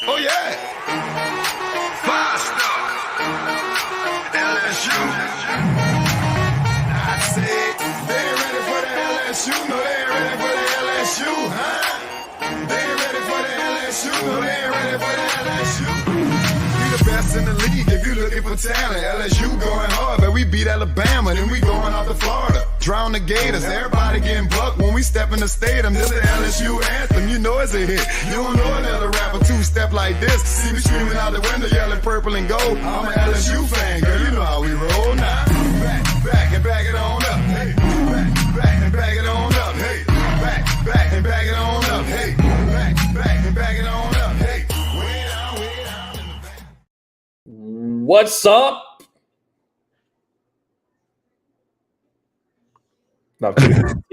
Oh, yeah. Five-star. LSU. I said, they ain't ready for the LSU. No, they ain't ready for the LSU, huh? They ain't ready for the LSU. No, they ain't ready for the LSU. We the best in the league if you looking for talent. LSU going hard, but we beat Alabama, then we going off to Florida. Drown the Gators, everybody getting bucked when we step in the stadium. This is the LSU anthem, you know it's a hit. You don't know another rapper two-step like this. See me screaming out the window, yelling purple and gold. I'm an LSU fan, girl, you know how we roll now. Back and back it on up, hey. Back and back it on up, hey. Back and back it on up, hey. Back and back it on up, hey. Way down in the back. What's up?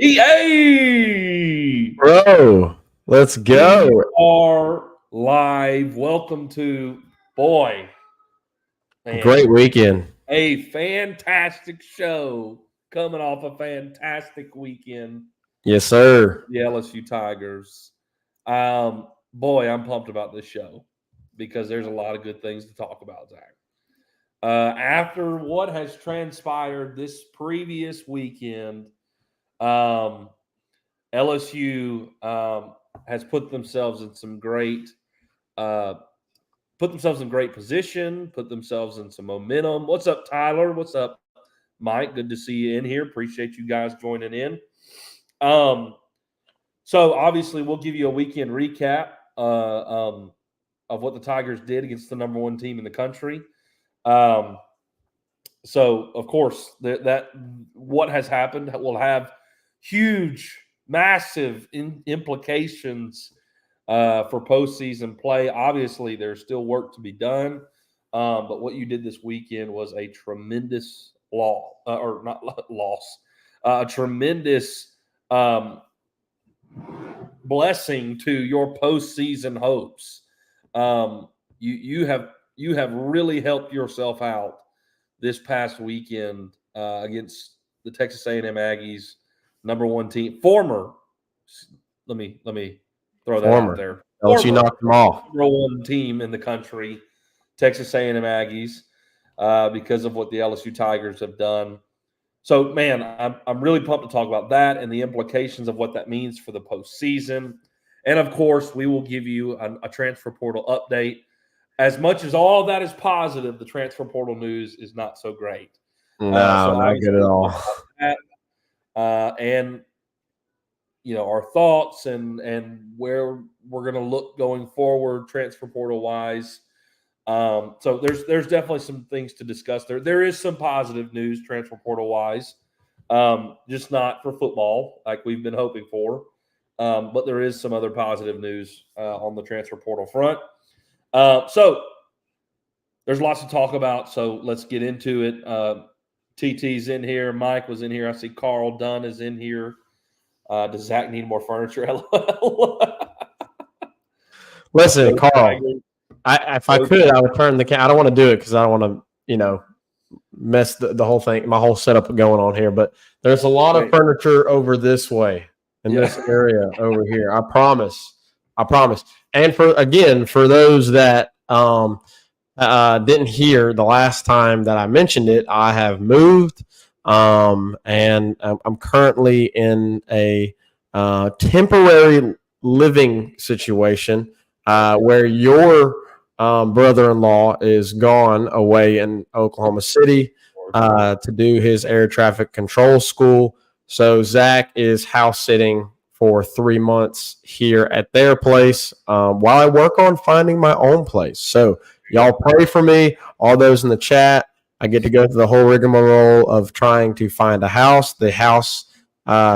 EA! Bro, let's go. We are live. Welcome to, man, Great weekend. a fantastic show coming off a fantastic weekend. Yes, sir. The LSU Tigers. I'm pumped about this show because there's a lot of good things to talk about, Zach. After what has transpired this previous weekend, LSU has put themselves in some great position, put themselves in some momentum. What's up, Tyler? What's up, Mike? Good to see you in here. Appreciate you guys joining in. So obviously we'll give you a weekend recap of what the Tigers did against the number one team in the country. So of course that what has happened will have huge, massive implications for postseason play. Obviously, there's still work to be done, but what you did this weekend was a tremendous a tremendous blessing to your postseason hopes. You have really helped yourself out this past weekend against the Texas A&M Aggies, number one team. Let me throw that out there. LSU knocked them off. Number one team in the country, Texas A&M Aggies, because of what the LSU Tigers have done. So, man, I'm really pumped to talk about that and the implications of what that means for the postseason. And, of course, we will give you a transfer portal update. As much as all that is positive, the transfer portal news is not so great. No, not good at all. And our thoughts and where we're going to look going forward, transfer portal wise. So there's definitely some things to discuss there. There is some positive news transfer portal wise, just not for football like we've been hoping for. But there is some other positive news on the transfer portal front. So there's lots to talk about. So let's get into it. TT's in here. Mike was in here. I see Carl Dunn is in here. Does Zach need more furniture? Listen, Carl, if I could, I would turn the camera. I don't want to do it because I don't want to, mess the whole thing, my whole setup going on here. But there's a lot of furniture over this way in this area over here. I promise. And for those that didn't hear the last time that I mentioned it, I have moved, and I'm currently in a temporary living situation where your brother-in-law is gone away in Oklahoma City to do his air traffic control school. So Zach is house sitting for 3 months here at their place while I work on finding my own place. So y'all pray for me, all those in the chat. I get to go through the whole rigmarole of trying to find a house. The house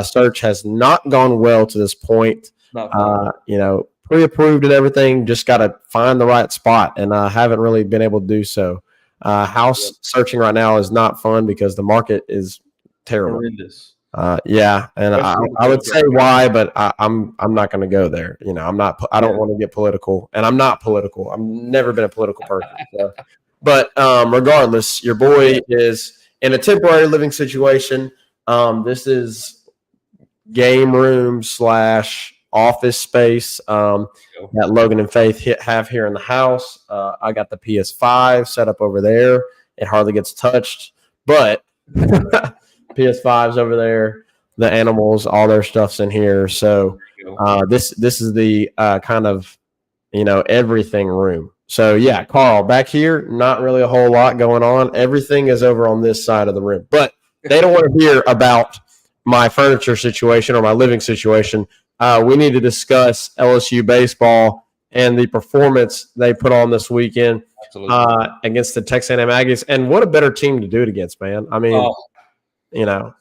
search has not gone well to this point. Pre-approved and everything, just got to find the right spot, and I haven't really been able to do so. House searching right now is not fun because the market is terrible. Horrendous. And I would say why, but I'm not going to go there. I'm not. I don't want to get political, and I'm not political. I've never been a political person. So. But regardless, your boy is in a temporary living situation. This is game room / office space that Logan and Faith have here in the house. I got the PS5 set up over there. It hardly gets touched, but PS5's over there. The animals, all their stuff's in here. So this is the kind of, everything room. So, yeah, Carl, back here, not really a whole lot going on. Everything is over on this side of the room. But they don't want to hear about my furniture situation or my living situation. We need to discuss LSU baseball and the performance they put on this weekend against the Texas A&M Aggies. And what a better team to do it against, man. I mean, A&M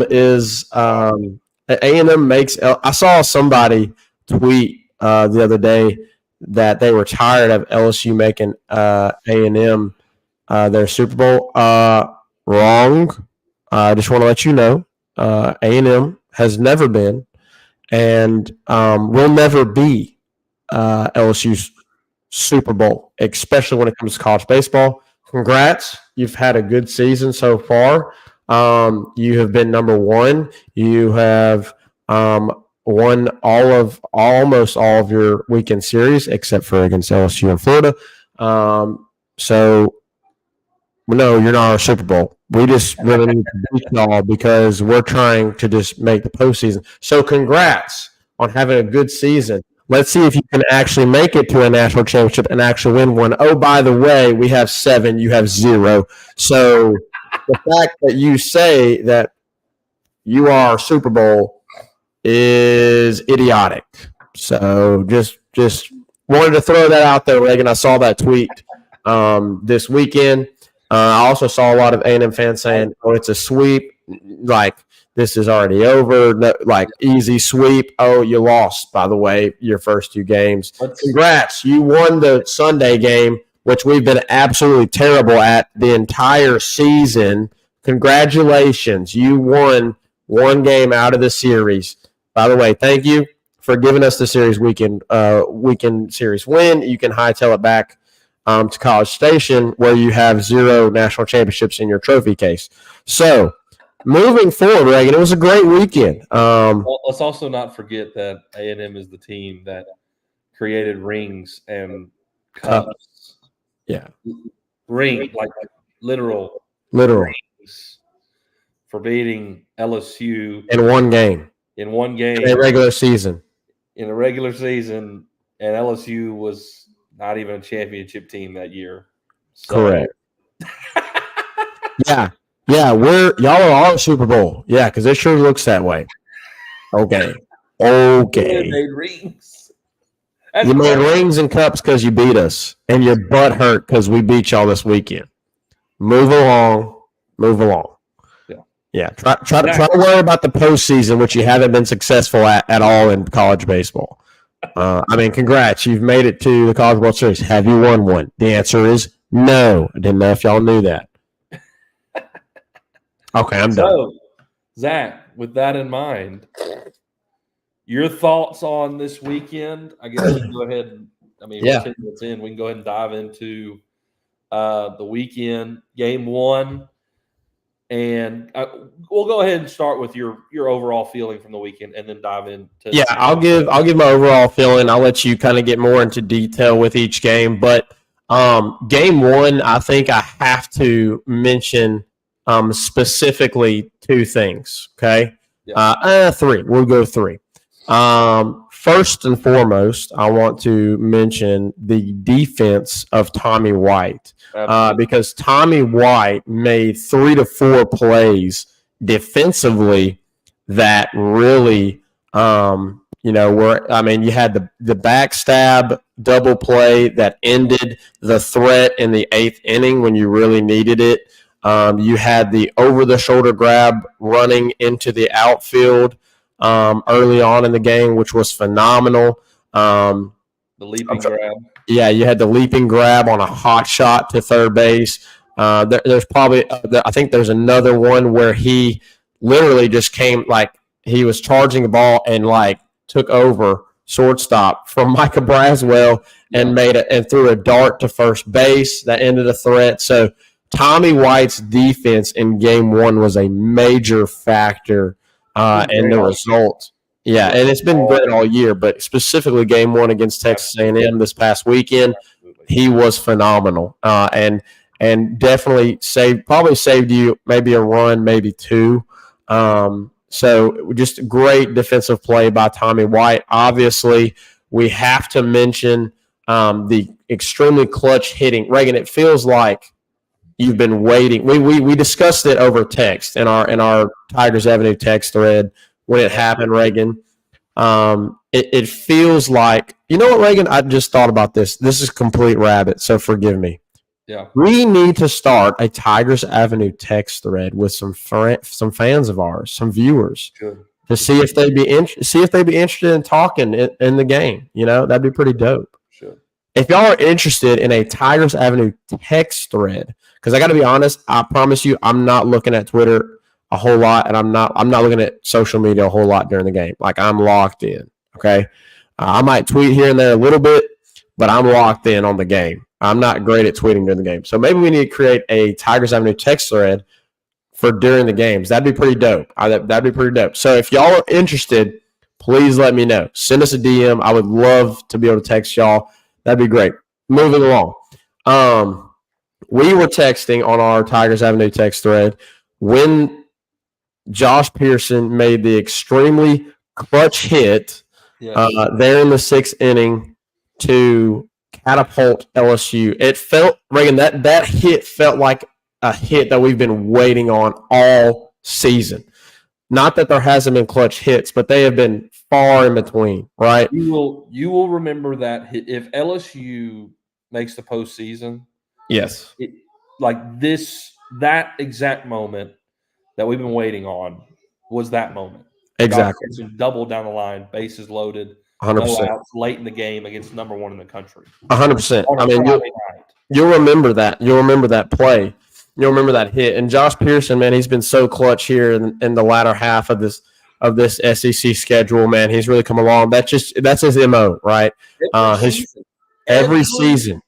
is A&M makes – I saw somebody tweet the other day that they were tired of LSU making A&M their Super Bowl. Wrong. I just want to let you know A&M has never been and will never be LSU's Super Bowl, especially when it comes to college baseball. Congrats. You've had a good season so far. You have been number one. You have won almost all of your weekend series, except for against LSU in Florida. So, no, you're not our Super Bowl. We just really need to beat y'all because we're trying to just make the postseason. So, congrats on having a good season. Let's see if you can actually make it to a national championship and actually win one. Oh, by the way, we have 7. You have 0. So, the fact that you say that you are our Super Bowl is idiotic. So just wanted to throw that out there, Reagan. I saw that tweet this weekend. I also saw a lot of A&M fans saying, "Oh, it's a sweep. Like this is already over. No, like easy sweep. Oh, you lost. By the way, your first 2 games. Congrats, you won the Sunday game, which we've been absolutely terrible at the entire season. Congratulations, you won 1 game out of the series." By the way, thank you for giving us the series weekend series win. You can hightail it back to College Station where you have 0 national championships in your trophy case. So moving forward, Reagan, it was a great weekend. Well, let's also not forget that A&M is the team that created rings and cups. Yeah. Ring, like literal rings for beating LSU in 1 game. In 1 game. In a regular season. In a regular season, and LSU was not even a championship team that year. So. Correct. Yeah. Yeah, y'all are our Super Bowl. Yeah, because it sure looks that way. Okay. They made rings. You made rings and cups because you beat us, and your butt hurt because we beat y'all this weekend. Move along. Yeah. Try to worry about the postseason, which you haven't been successful at all in college baseball. Congrats. You've made it to the College World Series. Have you won one? The answer is no. I didn't know if y'all knew that. Okay, I'm done. So, Zach, with that in mind, your thoughts on this weekend? I guess we can go ahead. We're 10 minutes in. We can go ahead and dive into the weekend, game 1. And we'll go ahead and start with your overall feeling from the weekend, and then dive into. Yeah, I'll give my overall feeling. I'll let you kind of get more into detail with each game. But game 1, I think I have to mention specifically 2 things. Okay, 3. We'll go 3. First and foremost, I want to mention the defense of Tommy White. Because Tommy White made 3 to 4 plays defensively that really, you had the backstab double play that ended the threat in the 8th inning when you really needed it. You had the over-the-shoulder grab running into the outfield early on in the game, which was phenomenal. The leaping grab. Yeah, you had the leaping grab on a hot shot to third base. There's probably, I think there's another one where he literally just came, like he was charging the ball and like took over shortstop from Micah Braswell and threw a dart to first base that ended a threat. So Tommy White's defense in game 1 was a major factor in the result Yeah, and it's been great all year, but specifically Game 1 against Texas A&M this past weekend, he was phenomenal, and definitely probably saved you maybe a run, maybe two. So just great defensive play by Tommy White. Obviously, we have to mention the extremely clutch hitting. Reagan, it feels like you've been waiting. We discussed it over text in our Tigers Avenue text thread when it happened, Reagan. It feels like, you know what, Reagan? I just thought about this. This is complete rabbit, so forgive me. Yeah. We need to start a Tigers Avenue text thread with some fans of ours, some viewers, to see if they'd be interested in talking in the game. You know, that'd be pretty dope. Sure. If y'all are interested in a Tigers Avenue text thread, because I got to be honest, I promise you, I'm not looking at Twitter a whole lot, and I'm not looking at social media a whole lot during the game. Like, I'm locked in. Okay, I might tweet here and there a little bit, but I'm locked in on the game. I'm not great at tweeting during the game, so maybe we need to create a Tigers Avenue text thread for during the games. That'd be pretty dope. That'd be pretty dope. So if y'all are interested, please let me know. Send us a DM. I would love to be able to text y'all. That'd be great. Moving along. We were texting on our Tigers Avenue text thread when Josh Pearson made the extremely clutch hit there in the sixth inning to catapult LSU. It felt, Reagan, that hit felt like a hit that we've been waiting on all season. Not that there hasn't been clutch hits, but they have been far in between, right? You will remember that hit. If LSU makes the postseason, yes, that exact moment that we've been waiting on was that moment. Exactly. Double down the line, bases loaded, 100%. No outs late in the game against number one in the country. 100%. I mean, you'll remember that. You'll remember that play. You'll remember that hit. And Josh Pearson, man, he's been so clutch here in the latter half of this SEC schedule, man. He's really come along. That's his MO, right? Every season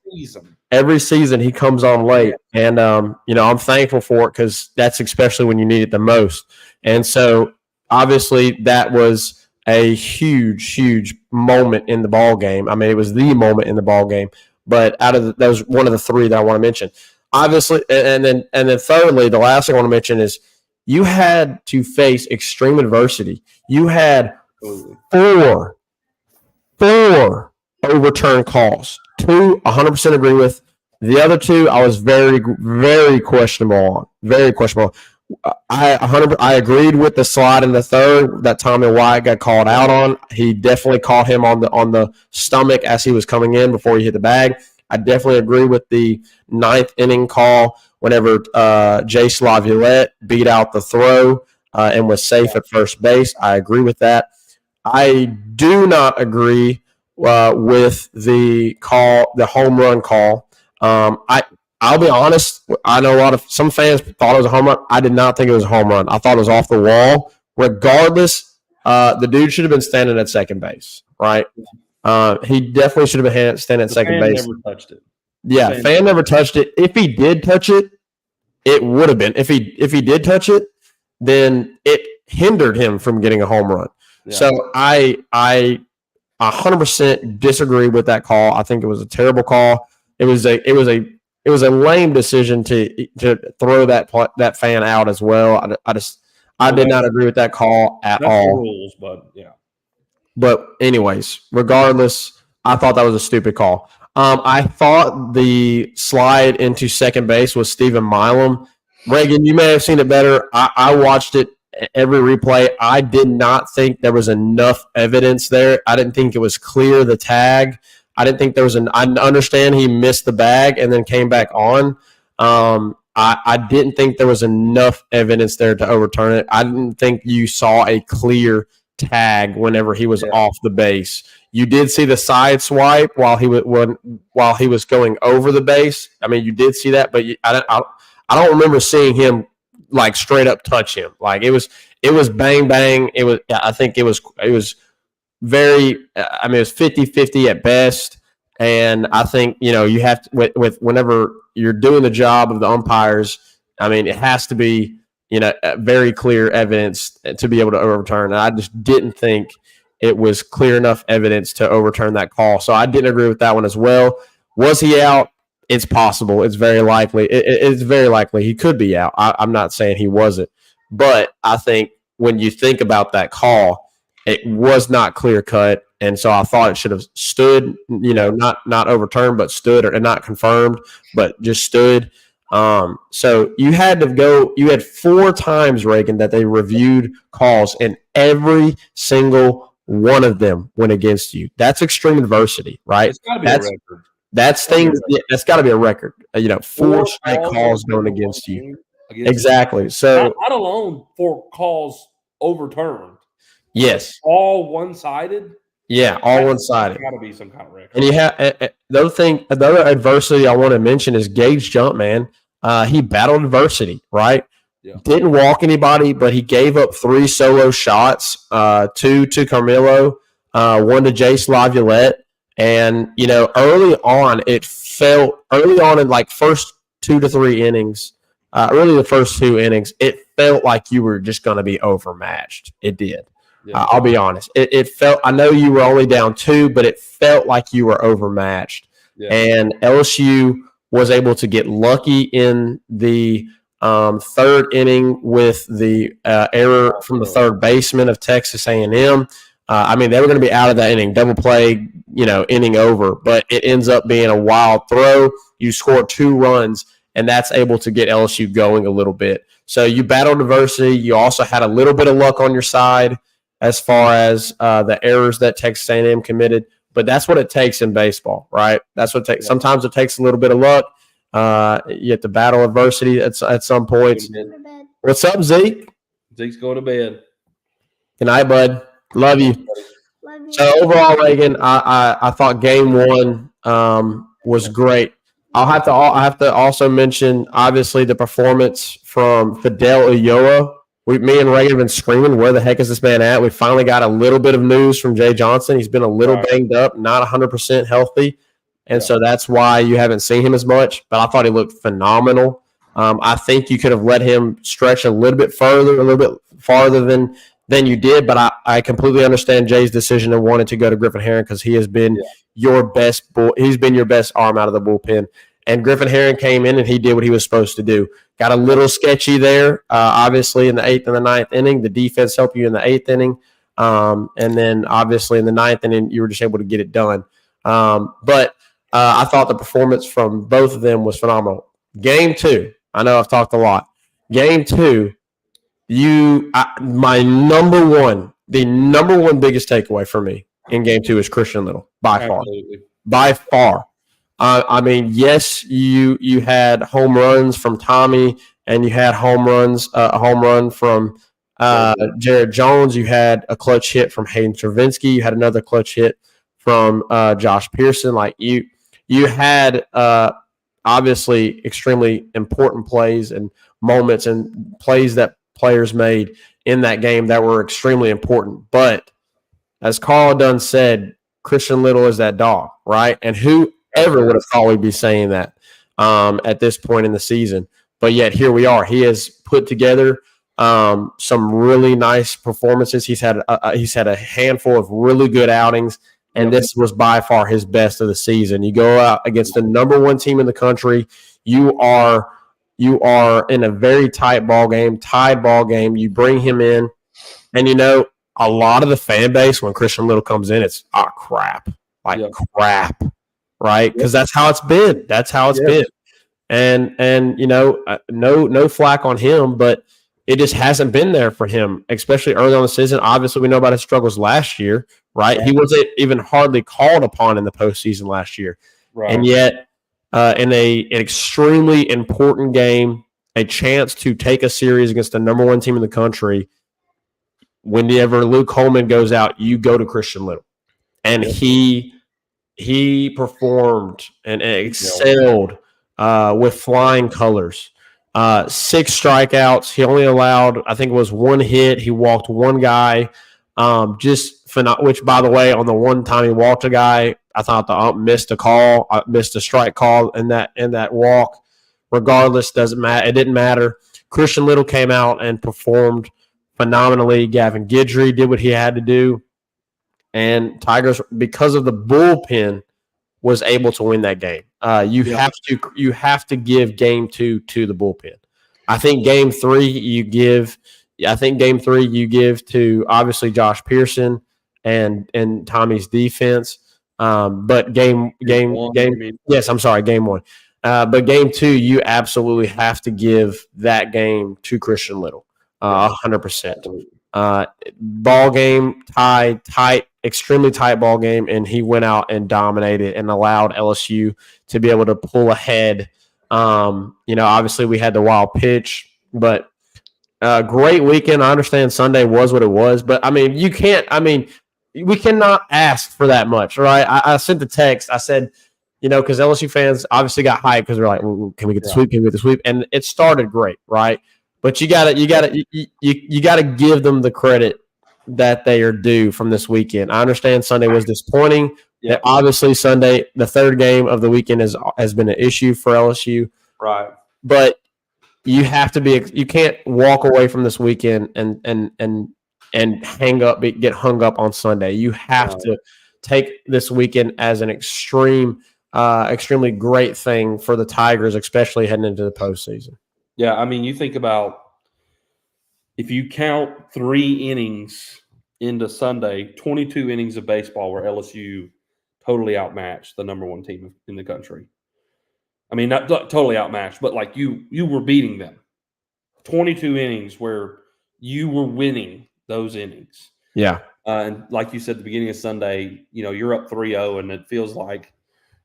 he comes on late, and I'm thankful for it because that's especially when you need it the most. And so obviously that was a huge moment in the ball game. I mean, it was the moment in the ball game. But that was one of the three that I want to mention. Obviously, and then thirdly, the last thing I want to mention is you had to face extreme adversity. You had four overturned calls. 2, 100% agree with. The other 2, I was very, very questionable on. Very questionable. I agreed with the slide in the third that Tommy White got called out on. He definitely caught him on the stomach as he was coming in before he hit the bag. I definitely agree with the 9th inning call whenever Jace Laviolette beat out the throw and was safe at first base. I agree with that. I do not agree with the home run call. I'll be honest. I know some fans thought it was a home run. I did not think it was a home run. I thought it was off the wall. Regardless, the dude should have been standing at second base, right? He definitely should have been standing at second base. Never touched it. Yeah, fan never touched it. If he did touch it, it would have been. If he did touch it, then it hindered him from getting a home run. Yeah. So I 100% disagree with that call. I think it was a terrible call. It was a lame decision to throw that fan out as well. I did not agree with that call at all. The rules, but yeah. But anyways, regardless, I thought that was a stupid call. I thought the slide into second base was Stephen Milam. Reagan, you may have seen it better. I watched it every replay. I did not think there was enough evidence there. I didn't think it was clear, the tag. I didn't think there was I understand he missed the bag and then came back on. I didn't think there was enough evidence there to overturn it. I didn't think you saw a clear tag whenever he was off the base. You did see the side swipe while he was going over the base. I mean, you did see that, but I don't remember seeing him like straight up touch him. Like it was bang bang. I think it was very. I mean, it was 50-50 at best. And I think you have to with whenever you're doing the job of the umpires. I mean, it has to be very clear evidence to be able to overturn. And I just didn't think it was clear enough evidence to overturn that call. So I didn't agree with that one as well. Was he out? It's possible. It's very likely. It's very likely he could be out. I'm not saying he wasn't. But I think when you think about that call, it was not clear cut. And so I thought it should have stood, not overturned, but stood, and not confirmed, but just stood. So you had 4 times, Reagan, that they reviewed calls, and every single one of them went against you. That's extreme adversity, right? It's got to be a record. That's got to be a record. 4 straight calls going against you. Exactly. So not alone 4 calls overturned. Yes. All one-sided. Yeah, all one-sided. Got to be some kind of record. And you have the other adversity I want to mention is Gabe's jump, man. He battled adversity, right? Yeah. Didn't walk anybody, but he gave up 3 solo shots, 2 to Carmelo, 1 to Jace Laviolette. And, early on in like first 2 to 3 innings, really the first 2 innings, it felt like you were just going to be overmatched. It did. Yeah. I'll be honest. It felt – I know you were only down 2, but it felt like you were overmatched. Yeah. And LSU was able to get lucky in the 3rd inning with the error from the 3rd baseman of Texas A&M. They were going to be out of that inning, double play, inning over. But it ends up being a wild throw. You score 2 runs, and that's able to get LSU going a little bit. So you battled adversity. You also had a little bit of luck on your side as far as the errors that Texas A&M committed. But that's what it takes in baseball, right? That's what it takes. Sometimes it takes a little bit of luck. You have to battle adversity at some points. What's up, Zeke? Zeke's going to bed. Good night, bud. Love you. So overall, Reagan, I thought game 1 was great. I have to also mention, obviously, the performance from Fidel Ulloa. Me and Reagan have been screaming, where the heck is this man at? We finally got a little bit of news from Jay Johnson. He's been a little banged up, not 100% healthy. And so that's why you haven't seen him as much. But I thought he looked phenomenal. I think you could have let him stretch a little bit farther than you did. But I completely understand Jay's decision and wanted to go to Griffin Herring because he has been your best he's been your best arm out of the bullpen. And Griffin Herring came in and he did what he was supposed to do. Got a little sketchy there, obviously, in the 8th and the 9th inning. The defense helped you in the 8th inning. And then, obviously, in the 9th inning, you were just able to get it done. But I thought the performance from both of them was phenomenal. Game 2, I know I've talked a lot. Game 2, my number one biggest takeaway for me in Game 2 is Christian Little, by far. Absolutely. By far. Yes, you had home runs from Tommy, and you had a home run from Jared Jones. You had a clutch hit from Hayden Travinsky. You had another clutch hit from Josh Pearson. Like you had obviously extremely important plays and moments and plays that players made in that game that were extremely important. But as Carl Dunn said, Christian Little is that dog, right? And whoever would have thought we'd be saying that at this point in the season? But yet here we are. He has put together some really nice performances. He's had a handful of really good outings, and this was by far his best of the season. You go out against the number 1 team in the country. You are in a very tied ball game. You bring him in, and a lot of the fan base when Christian Little comes in, it's crap, crap, right? Because that's how it's been. That's how it's been. And no flack on him, but it just hasn't been there for him, especially early on the season. Obviously, we know about his struggles last year, right? He wasn't even hardly called upon in the postseason last year. Right. And yet, in an extremely important game, a chance to take a series against the number 1 team in the country, whenever Luke Holman goes out, you go to Christian Little. And he performed and excelled with flying colors. 6 strikeouts. He only allowed, I think it was 1 hit. He walked 1 guy. Which, by the way, on the one time he walked a guy, I thought the ump missed a strike call in that walk. Regardless, doesn't matter. It didn't matter. Christian Little came out and performed phenomenally. Gavin Guidry did what he had to do. And Tigers, because of the bullpen, was able to win that game. You have to give game 2 to the bullpen. I think game 3 you give to obviously Josh Pearson and Tommy's defense. But game 1. But game 2, you absolutely have to give that game to Christian Little. 100%. Ball game, tight, extremely tight ball game, and he went out and dominated and allowed LSU to be able to pull ahead. Obviously we had the wild pitch, but great weekend. I understand Sunday was what it was, but we cannot ask for that much, right? I sent the text. I said, because LSU fans obviously got hyped because they're like, well, can we get the sweep? Can we get the sweep? And it started great, right? But you gotta give them the credit that they are due from this weekend. I understand Sunday was disappointing. Yeah. Obviously, Sunday, the third game of the weekend has been an issue for LSU. Right. But you have to be. You can't walk away from this weekend and get hung up on Sunday. You have to take this weekend as an extremely great thing for the Tigers, especially heading into the postseason. Yeah, you think about if you count 3 innings into Sunday, 22 innings of baseball where LSU totally outmatched the number 1 team in the country. Not totally outmatched, but like you were beating them. 22 innings where you were winning those innings. Yeah. And like you said at the beginning of Sunday, you're up 3-0 and it feels like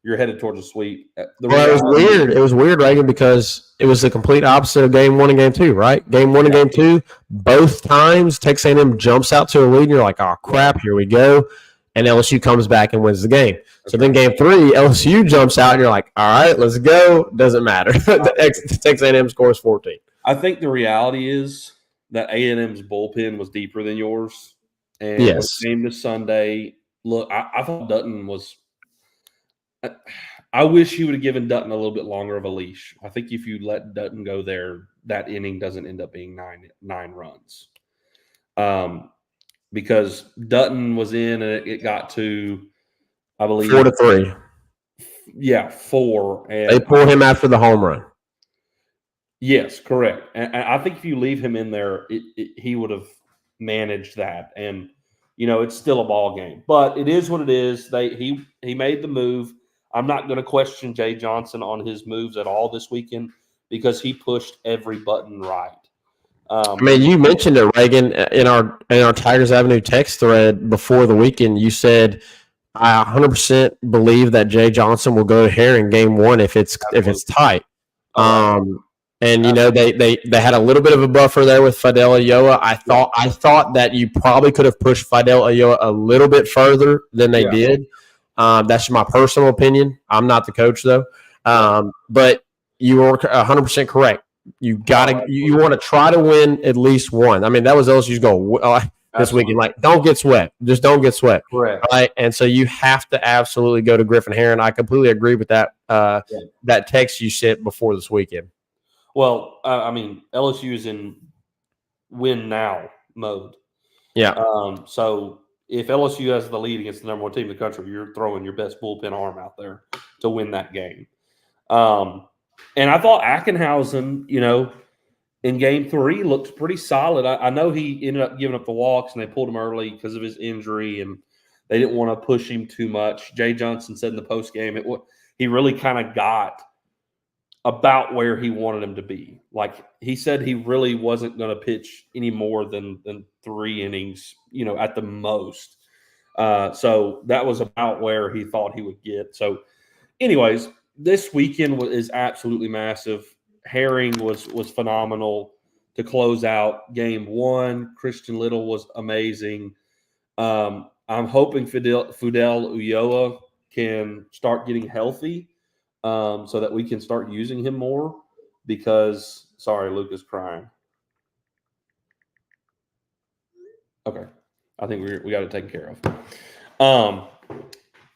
you're headed towards a sweep. It was weird. It was weird, Reagan, because it was the complete opposite of game 1 and game 2, right? Game 1 and game 2, both times Texas A&M jumps out to a lead, and you're like, oh, crap, here we go. And LSU comes back and wins the game. So then game 3, LSU jumps out, and you're like, all right, let's go. Doesn't matter. Texas A&M scores 14. I think the reality is that A&M's bullpen was deeper than yours. And when it came to Sunday, look, I thought Dutton was – I wish he would have given Dutton a little bit longer of a leash. I think if you let Dutton go there, that inning doesn't end up being nine runs. Because Dutton was in and it got to, I believe, 4-3. Yeah, 4. And they pulled him after the home run. Yes, correct. And I think if you leave him in there, he would have managed that. And it's still a ball game, but it is what it is. He made the move. I'm not going to question Jay Johnson on his moves at all this weekend because he pushed every button right. You mentioned it, Reagan, in our Tigers Avenue text thread before the weekend. You said, I 100% believe that Jay Johnson will go here in game 1 if it's tight. And they had a little bit of a buffer there with Fidel Ulloa. I thought that you probably could have pushed Fidel Ulloa a little bit further than they did. That's my personal opinion. I'm not the coach though. But you were 100% correct. You want to try to win at least one. That was LSU's goal this weekend. Like, don't get swept. Just don't get swept. Correct. Right. And so you have to absolutely go to Griffin Heron. I completely agree with that. That text you sent before this weekend. Well, LSU is in win now mode. Yeah. So if LSU has the lead against the number 1 team in the country, you're throwing your best bullpen arm out there to win that game. And I thought Ackenhausen, in game 3 looked pretty solid. I know he ended up giving up the walks and they pulled him early because of his injury and they didn't want to push him too much. Jay Johnson said in the post game, he really kind of got about where he wanted him to be. Like he said, he really wasn't going to pitch any more than 3 innings, at the most. So that was about where he thought he would get. So anyways, this weekend is absolutely massive. Herring was phenomenal to close out game 1. Christian Little was amazing. I'm hoping Fidel Ulloa can start getting healthy so that we can start using him more because – sorry, Luke is crying. Okay. I think we got it taken care of.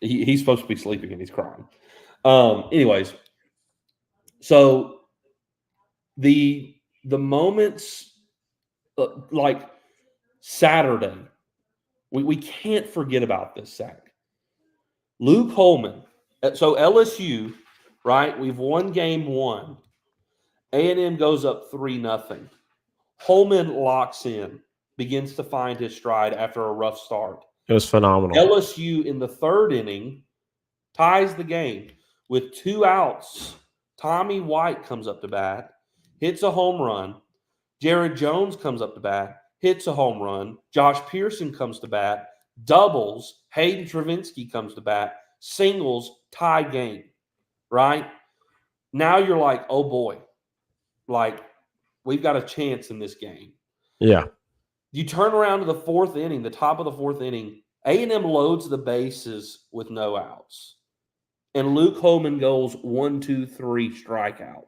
He's supposed to be sleeping and he's crying. Anyways, so the the moments like Saturday, we can't forget about this, Zach. Luke Holman. So LSU, right? We've won game 1. A&M goes up 3-0. Holman locks in, begins to find his stride after a rough start. It was phenomenal. LSU in the 3rd inning ties the game with 2 outs. Tommy White comes up to bat, hits a home run. Jared Jones comes up to bat, hits a home run. Josh Pearson comes to bat, doubles. Hayden Travinsky comes to bat, singles, tie game, right? Now you're like, oh boy, like we've got a chance in this game. Yeah. You turn around to the 4th inning, the top of the 4th inning, A&M loads the bases with no outs. And Luke Holman goes 1, 2, 3 strikeout.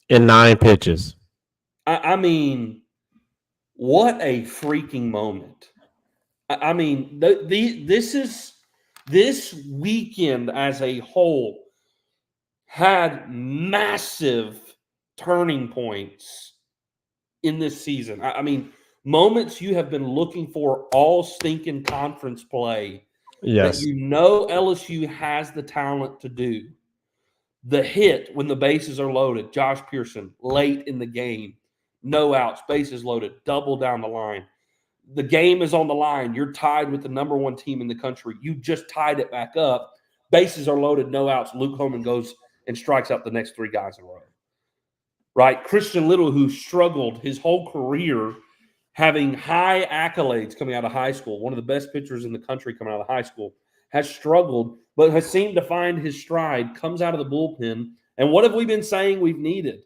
In 9 pitches. I mean, what a freaking moment. I mean, this weekend as a whole had massive turning points in this season. I mean, moments you have been looking for all stinking conference play. Yes. That you know LSU has the talent to do. The hit when the bases are loaded, Josh Pearson, late in the game, no outs, bases loaded, double down the line. The game is on the line. You're tied with the number 1 team in the country. You just tied it back up. Bases are loaded, no outs. Luke Holman goes and strikes out the next 3 guys in a row. Right? Christian Little, who struggled his whole career having high accolades coming out of high school, one of the best pitchers in the country coming out of high school, has struggled, but has seemed to find his stride, comes out of the bullpen. And what have we been saying we've needed?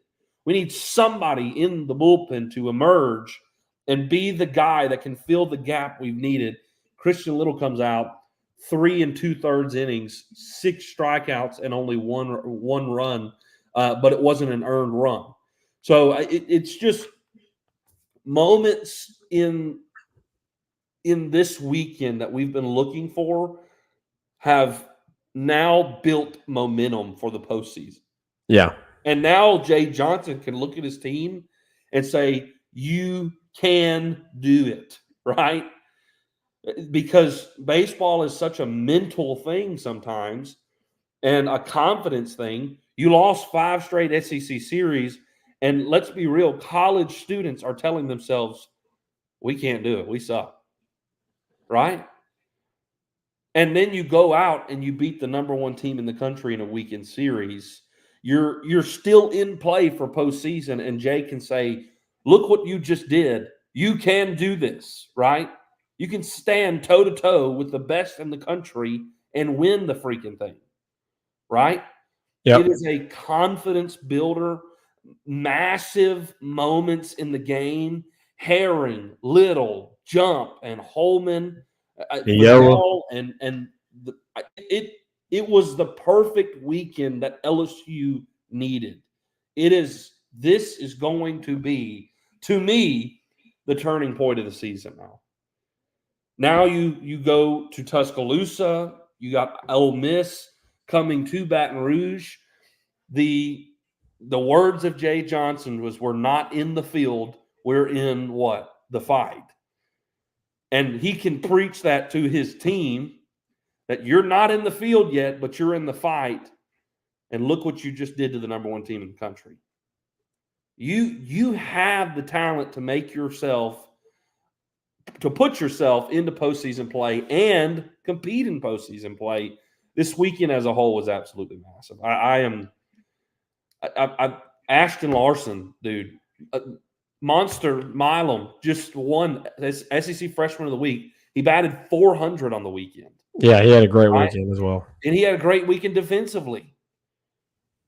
We need somebody in the bullpen to emerge and be the guy that can fill the gap we've needed. Christian Little comes out, 3 2/3 innings, 6 strikeouts, and only one run, but it wasn't an earned run. So it's just moments in this weekend that we've been looking for have now built momentum for the postseason. Yeah. And now Jay Johnson can look at his team and say, you can do it, right? Because baseball is such a mental thing sometimes and a confidence thing. You lost 5 straight SEC series, and let's be real, college students are telling themselves, we can't do it. We suck, right? And then you go out and you beat the number 1 team in the country in a weekend series. You're still in play for postseason, and Jay can say, look what you just did. You can do this, right? You can stand toe-to-toe with the best in the country and win the freaking thing, right? Yep. It is a confidence builder, massive moments in the game. Herring, Little, Jump, and Holman, it was the perfect weekend that LSU needed. This is going to be, to me, the turning point of the season now. Now you go to Tuscaloosa. You got Ole Miss coming to Baton Rouge. The words of Jay Johnson was, we're not in the field. We're in what? The fight. And he can preach that to his team, that you're not in the field yet, but you're in the fight. And look what you just did to the number 1 team in the country. You have the talent to make yourself, to put yourself into postseason play and compete in postseason play. This weekend as a whole was absolutely massive. Ashton Larson, dude, Monster Milam just won this SEC Freshman of the Week. He batted 400 on the weekend. Yeah, he had a great weekend as well. And he had a great weekend defensively.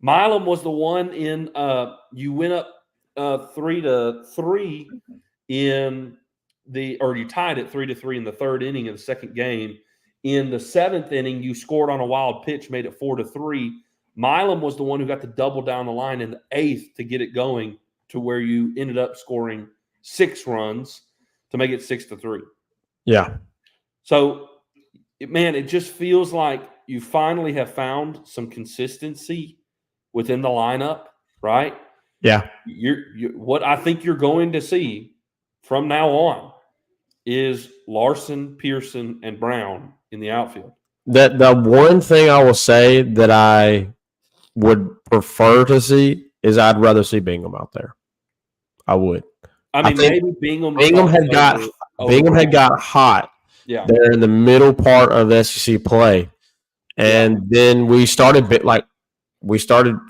Milam was the one in you went up 3-3 in you tied it 3-3 in the 3rd inning of the 2nd game. In the 7th inning, you scored on a wild pitch, made it 4-3. Milam was the one who got to double down the line in the 8th to get it going to where you ended up scoring 6 runs to make it 6-3. Yeah. So, man, it just feels like you finally have found some consistency within the lineup, right? Yeah. What I think you're going to see from now on is Larson, Pearson, and Brown in the outfield. That the one thing I will say that I would prefer to see is I'd rather see Bingham out there. I would. I mean, maybe Bingham had got hot there in the middle part of SEC play, and then we started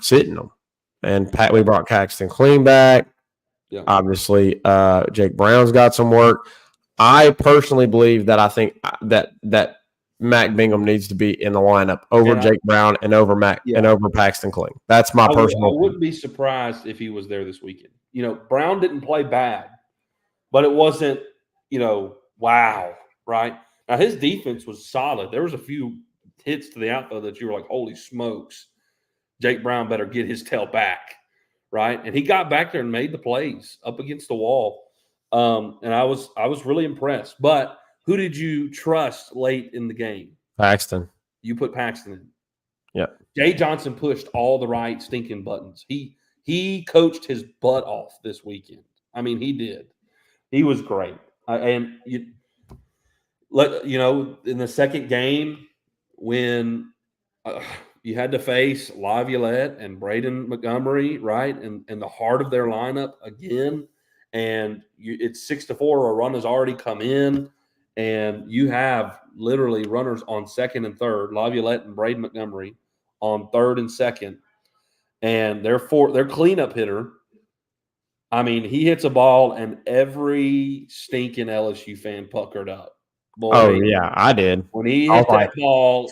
sitting them, and we brought Paxton Clean back. Yeah. Obviously, Jake Brown's got some work. I personally believe that I think that Mac Bingham needs to be in the lineup over Jake Brown and over Paxton Clean. That's my personal. I wouldn't be surprised if he was there this weekend. Brown didn't play bad, but it wasn't, wow, right? Now, his defense was solid. There was a few hits to the outfield that you were like, holy smokes, Jake Brown better get his tail back, right? And he got back there and made the plays up against the wall. And I was really impressed. But who did you trust late in the game? Paxton. You put Paxton in. Yeah. Jay Johnson pushed all the right stinking buttons. He coached his butt off this weekend. I mean, he did. He was great. In the second game when you had to face Laviolette and Braden Montgomery, right, and the heart of their lineup again, and it's 6-4. A run has already come in, and you have literally runners on second and third, Laviolette and Braden Montgomery on third and second, and their cleanup hitter. I mean, he hits a ball, and every stinking LSU fan puckered up. Boy, yeah, I did. When he hit that ball,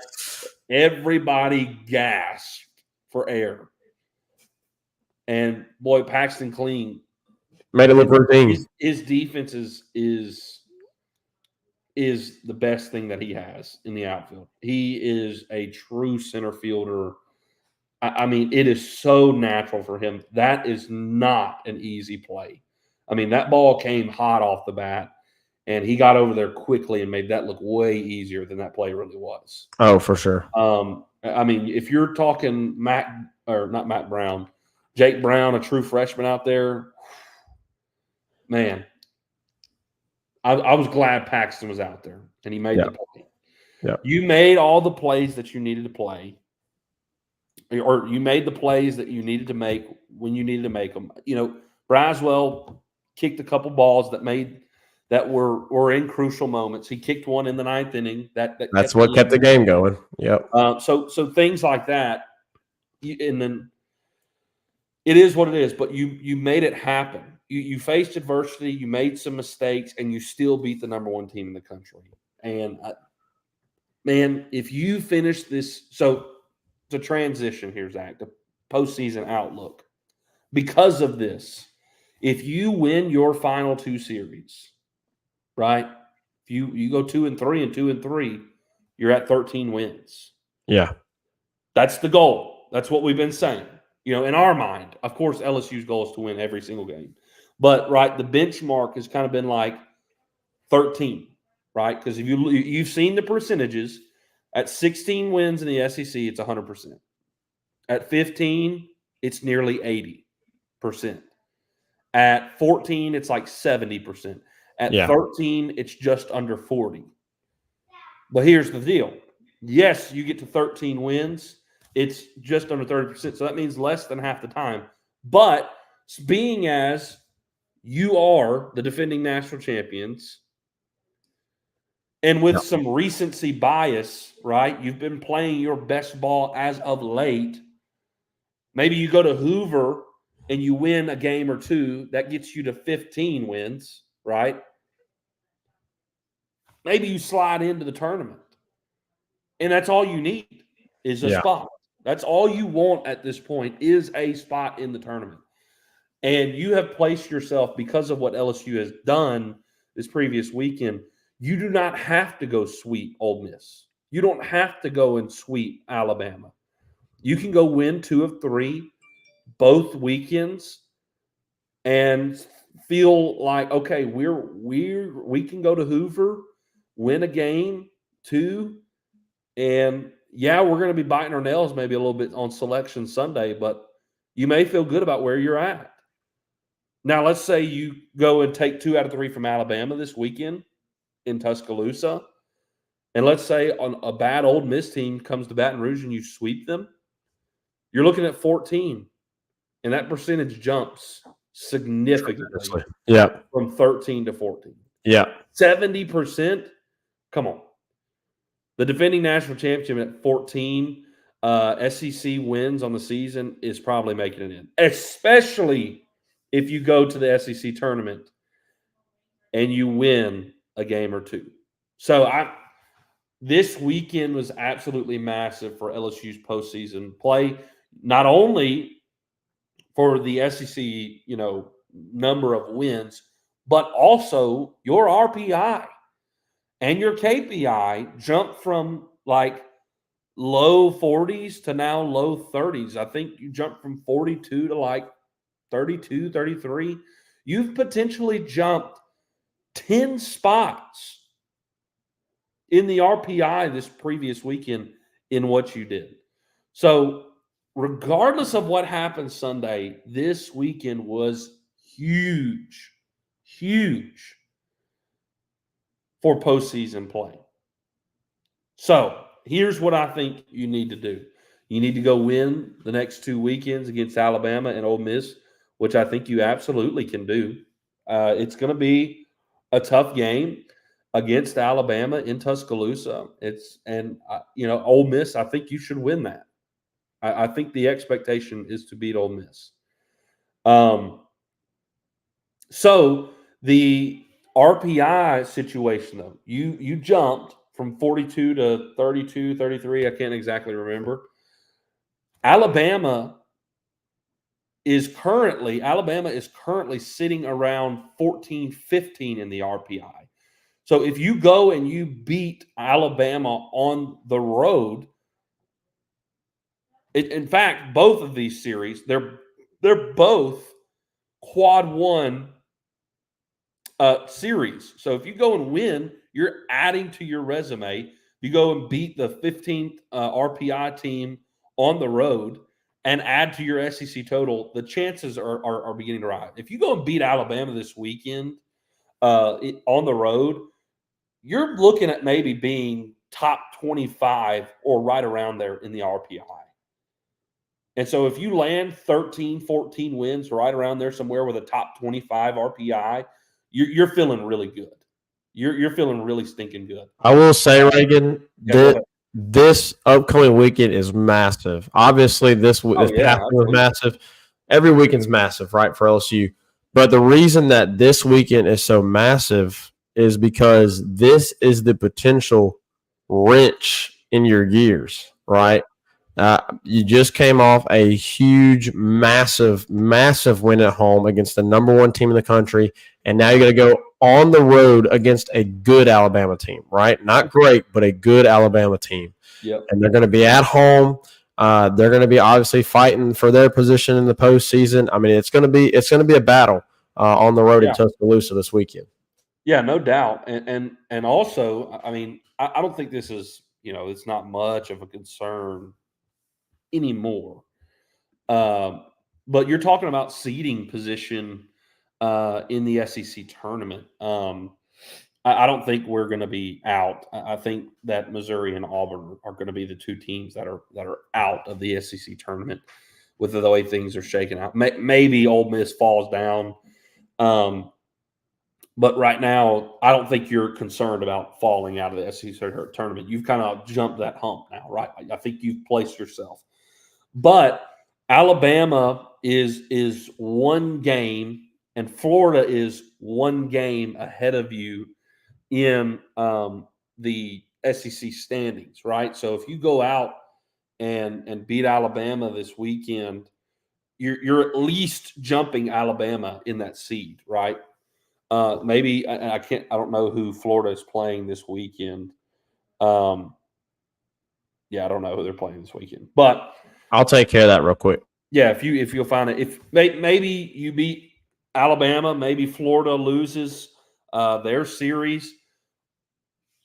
everybody gasped for air. And, boy, Paxton Clean made it look routine. His defense is the best thing that he has in the outfield. He is a true center fielder. I mean, it is so natural for him. That is not an easy play. I mean, that ball came hot off the bat, and he got over there quickly and made that look way easier than that play really was. Oh, for sure. I mean, if you're talking Jake Brown, a true freshman out there, man, I was glad Paxton was out there, and he made the play. Yeah. You made all the plays that you needed to play. Or you made the plays that you needed to make when you needed to make them. Braswell kicked a couple balls that were in crucial moments. He kicked one in the ninth inning. That's what kept the game going. Yep. So things like that, and then it is what it is. But you made it happen. You faced adversity. You made some mistakes, and you still beat the number one team in the country. And man, if you finish this, so. To transition here, Zach, the postseason outlook. Because of this, if you win your final two series, right? If you go 2-3 and 2-3, you're at 13 wins. Yeah. That's the goal. That's what we've been saying. In our mind, of course, LSU's goal is to win every single game. But, right, the benchmark has kind of been like 13, right? Because if you've seen the percentages. At 16 wins in the SEC, it's 100%. At 15, it's nearly 80%. At 14, it's like 70%. At 13, it's just under 40%. But here's the deal. Yes, you get to 13 wins. It's just under 30%. So that means less than half the time. But being as you are the defending national champions, and with some recency bias, right? You've been playing your best ball as of late. Maybe you go to Hoover and you win a game or two. That gets you to 15 wins, right? Maybe you slide into the tournament. And that's all you need is a spot. That's all you want at this point is a spot in the tournament. And you have placed yourself, because of what LSU has done this previous weekend, you do not have to go sweep Ole Miss. You don't have to go and sweep Alabama. You can go win 2 of 3 both weekends and feel like, okay, we can go to Hoover, win a game, 2, and we're going to be biting our nails maybe a little bit on Selection Sunday, but you may feel good about where you're at. Now, let's say you go and take 2 out of 3 from Alabama this weekend in Tuscaloosa, and let's say on a bad Ole Miss team comes to Baton Rouge and you sweep them, you're looking at 14, and that percentage jumps significantly from 13 to 14. Yeah. 70%. Come on. The defending national champion at 14 SEC wins on the season is probably making it in, especially if you go to the SEC tournament and you win a game or two. So this weekend was absolutely massive for LSU's postseason play, not only for the SEC, number of wins, but also your RPI and your KPI jumped from like low 40s to now low 30s. I think you jumped from 42 to like 32, 33. You've potentially jumped 10 spots in the RPI this previous weekend in what you did. So regardless of what happened Sunday, this weekend was huge for postseason play. So here's what I think you need to do. You need to go win the next 2 weekends against Alabama and Ole Miss, which I think you absolutely can do. It's going to be a tough game against Alabama in Tuscaloosa. Ole Miss, I think you should win that. I think the expectation is to beat Ole Miss. So the RPI situation, though, you jumped from 42 to 32, 33. I can't exactly remember. Alabama is currently sitting around 14, 15 in the RPI. So if you go and you beat Alabama on the road, in fact, both of these series, they're both quad one series. So if you go and win, you're adding to your resume. You go and beat the 15th RPI team on the road and add to your SEC total, the chances are beginning to rise. If you go and beat Alabama this weekend on the road, you're looking at maybe being top 25 or right around there in the RPI. And so if you land 13, 14 wins right around there somewhere with a top 25 RPI, you're feeling really good. You're feeling really stinking good. I will say, Reagan, this upcoming weekend is massive. Obviously, this past was massive. Every weekend's massive, right, for LSU. But the reason that this weekend is so massive is because this is the potential wrench in your gears, right? You just came off a huge, massive win at home against the number 1 team in the country, and now you're going to go on the road against a good Alabama team, right? Not great, but a good Alabama team. Yep. And they're going to be at home. They're going to be obviously fighting for their position in the postseason. I mean, it's going to be a battle on the road in Tuscaloosa this weekend. Yeah, no doubt. And also, I mean, I don't think this is, it's not much of a concern anymore. But you're talking about seeding position in the SEC tournament. I don't think we're going to be out. I think that Missouri and Auburn are going to be the 2 teams that are out of the SEC tournament with the way things are shaking out. Maybe Ole Miss falls down. But right now, I don't think you're concerned about falling out of the SEC tournament. You've kind of jumped that hump now, right? I think you've placed yourself. But Alabama is 1 game, and Florida is 1 game ahead of you in the SEC standings, right? So if you go out and beat Alabama this weekend, you're at least jumping Alabama in that seed, right? Maybe I don't know who Florida is playing this weekend. I don't know who they're playing this weekend, but I'll take care of that real quick. Yeah, if you'll find it, if maybe you beat Alabama, maybe Florida loses their series,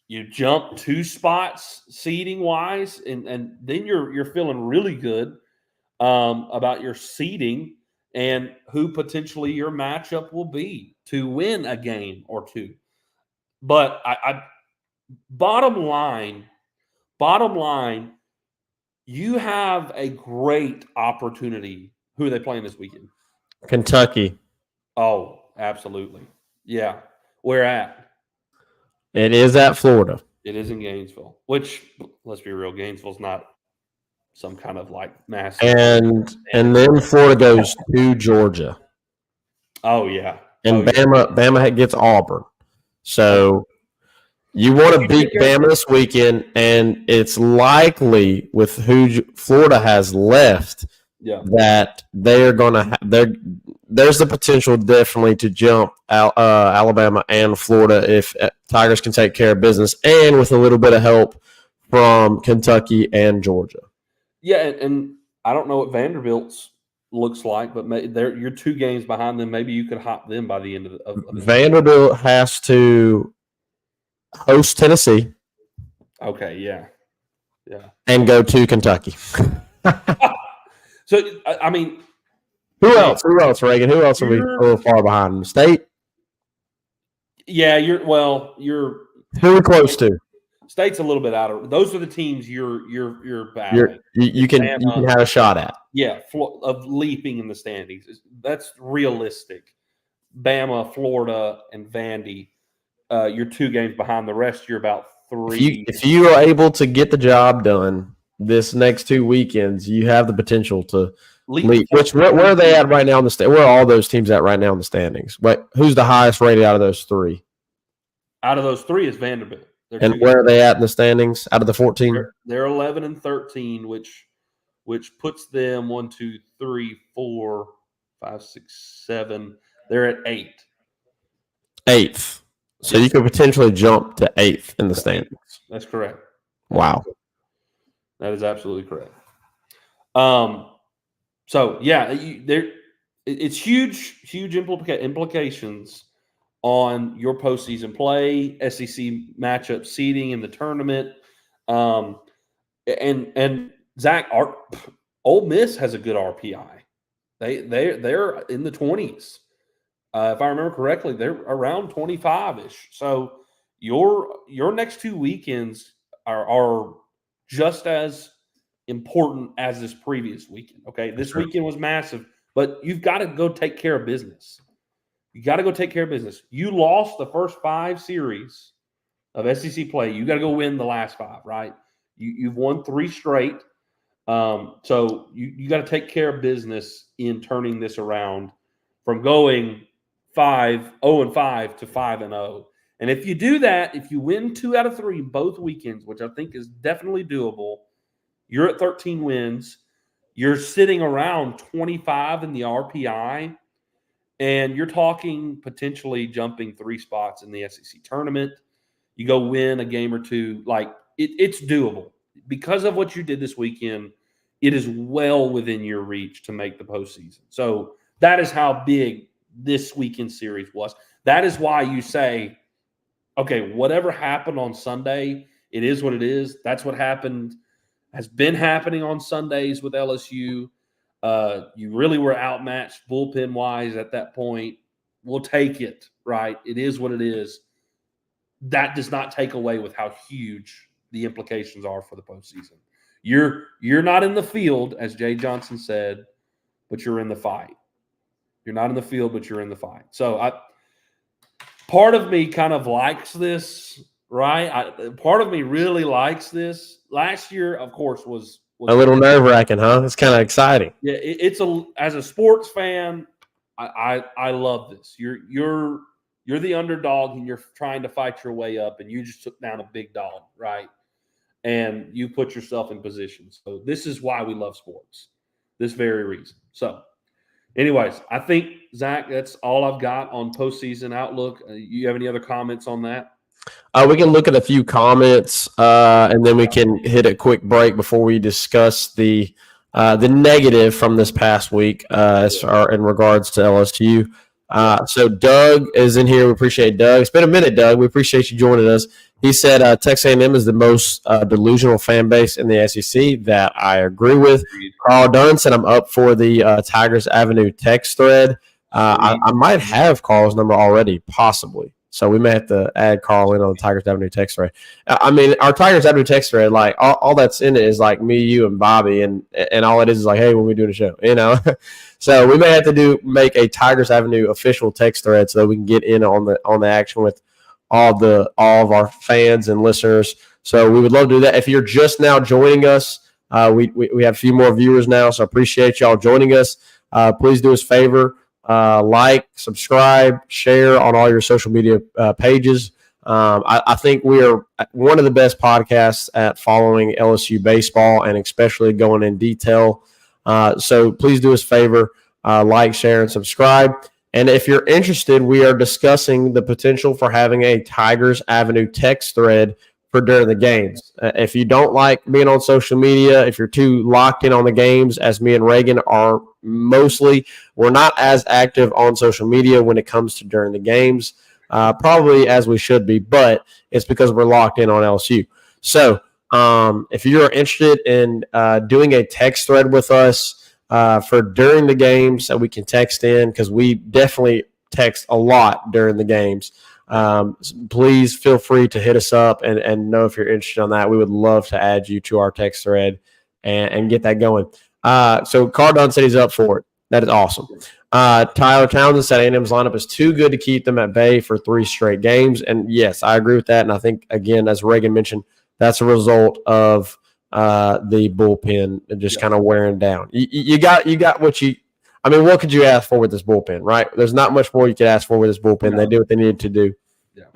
you jump 2 spots seeding wise, and then you're feeling really good about your seeding, and who potentially your matchup will be to win a game or two. But bottom line, you have a great opportunity. Who are they playing this weekend? Kentucky. Oh, absolutely. Yeah. Where at? It is at Florida. It is in Gainesville, which, let's be real, Gainesville's not some kind of like massive. And then Florida goes to Georgia. Oh, yeah. And Bama gets Auburn. So you want to beat Bama this weekend, and it's likely with who Florida has left that they're going to there's the potential definitely to jump Alabama and Florida if Tigers can take care of business, and with a little bit of help from Kentucky and Georgia. Yeah, and I don't know what Vanderbilt's looks like, but you're 2 games behind them. Maybe you could hop them by the end of the Vanderbilt has to host Tennessee. Okay, yeah. And go to Kentucky. So, I mean, Who else, Reagan? Who else are we a little far behind? State? Yeah, you're who are we close to? State's a little bit out of. Those are the teams you're battling. You can have a shot at. Yeah, of leaping in the standings. That's realistic. Bama, Florida, and Vandy. You're 2 games behind. The rest, you're about 3. If you are able to get the job done this next 2 weekends, you have the potential to leap. Where are they at right now in the stand? Where are all those teams at right now in the standings? Who's the highest rated out of those 3? Out of those 3 is Vanderbilt. And where are they at in the standings out of the 14? They're 11 and 13, which puts them 1, 2, 3, 4, 5, 6, 7. They're at 8. 8th. So you could potentially jump to 8th in the standings. That's correct. Wow. That is absolutely correct. So yeah, it's huge implications on your postseason play, SEC matchup seeding in the tournament, and Zach, Ole Miss has a good RPI. They're in the 20s. If I remember correctly, they're around 25-ish. So your next 2 weekends are just as important as this previous weekend. Okay, this weekend was massive, but you've got to go take care of business. You lost the first 5 series of SEC play. You got to go win the last 5, right? You've won 3 straight. So you got to take care of business in turning this around from going 0-5 to 5-0. And if you do that, if you win 2 out of 3 both weekends, which I think is definitely doable, you're at 13 wins. You're sitting around 25 in the RPI, and you're talking potentially jumping 3 spots in the SEC tournament. You go win a game or 2. Like, it's doable. Because of what you did this weekend, it is well within your reach to make the postseason. So that is how big this weekend series was. That is why you say, okay, whatever happened on Sunday, it is what it is. That's what has been happening on Sundays with LSU. You really were outmatched bullpen-wise at that point. We'll take it, right? It is what it is. That does not take away with how huge the implications are for the postseason. You're not in the field, as Jay Johnson said, but you're in the fight. You're not in the field, but you're in the fight. So part of me kind of likes this, right? Part of me really likes this. Last year, of course, was a little nerve-wracking, huh? It's kind of exciting. Yeah, as a sports fan, I love this. You're the underdog and you're trying to fight your way up, and you just took down a big dog, right? And you put yourself in position. So this is why we love sports, this very reason. So anyways, I think, Zach, that's all I've got on postseason outlook. You have any other comments on that? We can look at a few comments, and then we can hit a quick break before we discuss the negative from this past week in regards to LSU. So Doug is in here. We appreciate Doug. It's been a minute, Doug. We appreciate you joining us. He said Texas A&M is the most delusional fan base in the SEC. That I agree with. Carl Dunn said I'm up for the Tigers Avenue text thread. I might have Carl's number already, possibly. So we may have to add Carl in on the Tigers Avenue text thread. I mean, our Tigers Avenue text thread, like all that's in it is like me, you, and Bobby, and all it is like, hey, when we doing a show, you know. So we may have to make a Tigers Avenue official text thread so that we can get in on the action with all of our fans and listeners. So we would love to do that. If you're just now joining us, we have a few more viewers now, so I appreciate y'all joining us. Please do us a favor. Like, subscribe, share on all your social media pages. I think we are one of the best podcasts at following LSU baseball and especially going in detail. So please do us a favor, like, share, and subscribe. And if you're interested, we are discussing the potential for having a Tigers Avenue text thread for during the games. If you don't like being on social media, if you're too locked in on the games, as me and Reagan are mostly, we're not as active on social media when it comes to during the games, probably as we should be, but it's because we're locked in on LSU. So if you're interested in doing a text thread with us for during the games that we can text in, because we definitely text a lot during the games, please feel free to hit us up and know if you're interested on that. We would love to add you to our text thread and get that going. So Cardon said he's up for it. That is awesome. Tyler Townsend said A&M's lineup is too good to keep them at bay for 3 straight games. And yes, I agree with that. And I think, again, as Reagan mentioned, that's a result of the bullpen just kind of wearing down. You got what you – I mean, what could you ask for with this bullpen, right? There's not much more you could ask for with this bullpen. They did what they needed to do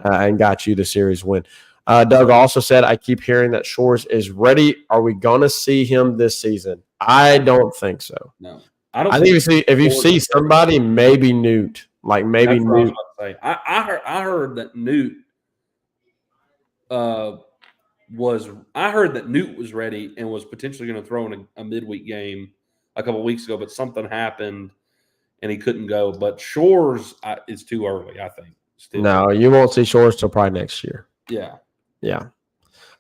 and got you the series win. Doug also said, I keep hearing that Shores is ready. Are we going to see him this season? I don't think so. No. I don't think if you see somebody, maybe Newt. Like maybe Newt. I heard that Newt was ready and was potentially going to throw in a midweek game a couple of weeks ago, but something happened and he couldn't go. But Shores is too early, I think. No, you won't see Shores till probably next year. Yeah.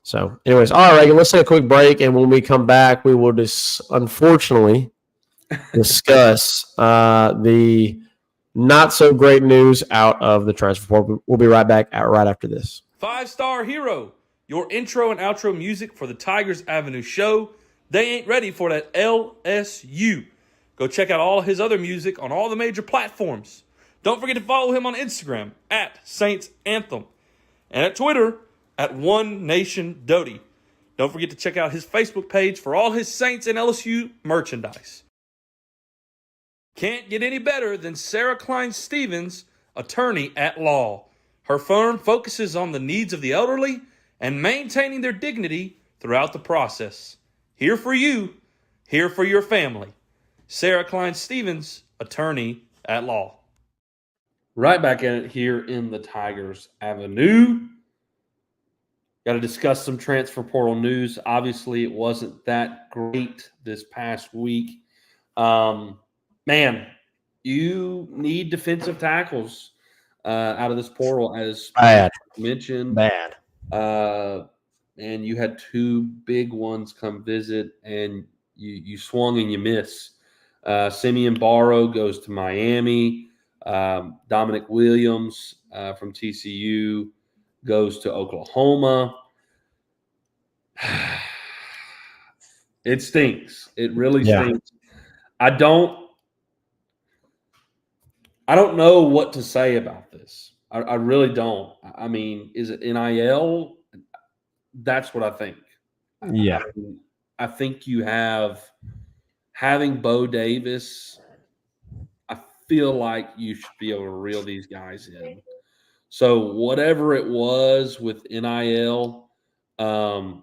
So, anyways, all right, Reagan, let's take a quick break, and when we come back, we will unfortunately discuss the not so great news out of the transfer portal. We'll be right back right after this. 5-Star Hero, your intro and outro music for the Tigers Avenue show. They ain't ready for that LSU. Go check out all his other music on all the major platforms. Don't forget to follow him on Instagram at Saints Anthem and at Twitter at One Nation Doty. Don't forget to check out his Facebook page for all his Saints and LSU merchandise. Can't get any better than Sarah Klein Stevens, attorney at law. Her firm focuses on the needs of the elderly and maintaining their dignity throughout the process. Here for you, here for your family. Sarah Klein Stevens, attorney at law. Right back at it here in the Tigers Avenue. Got to discuss some transfer portal news. Obviously, it wasn't that great this past week. Man, you need defensive tackles out of this portal, as mentioned. Bad. And you had 2 big ones come visit, and you swung and you miss. Simeon Barrow goes to Miami. Dominic Williams from TCU goes to Oklahoma. It stinks. It really stinks. I don't know what to say about this. I really don't. I mean, is it NIL? That's what I think. Yeah. I think you having Bo Davis, I feel like you should be able to reel these guys in. So whatever it was with NIL, I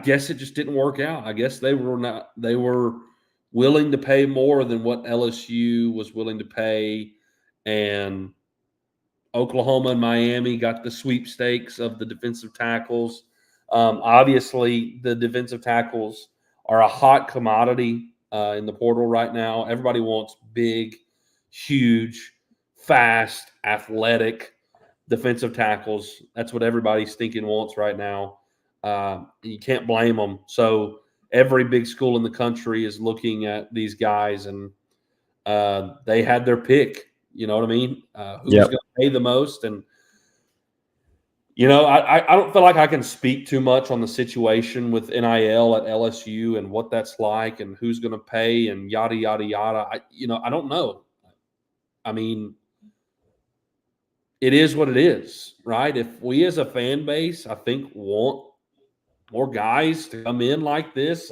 guess it just didn't work out. I guess they were willing to pay more than what LSU was willing to pay, and Oklahoma and Miami got the sweepstakes of the defensive tackles. Obviously, the defensive tackles are a hot commodity in the portal right now. Everybody wants big huge, fast, athletic defensive tackles. That's what everybody stinking wants right now. You can't blame them. So every big school in the country is looking at these guys, and they had their pick. You know what I mean? Who's going to pay the most? And I don't feel like I can speak too much on the situation with NIL at LSU and what that's like and who's going to pay and yada yada yada. I don't know. I mean, it is what it is, right? If we as a fan base, I think, want more guys to come in like this,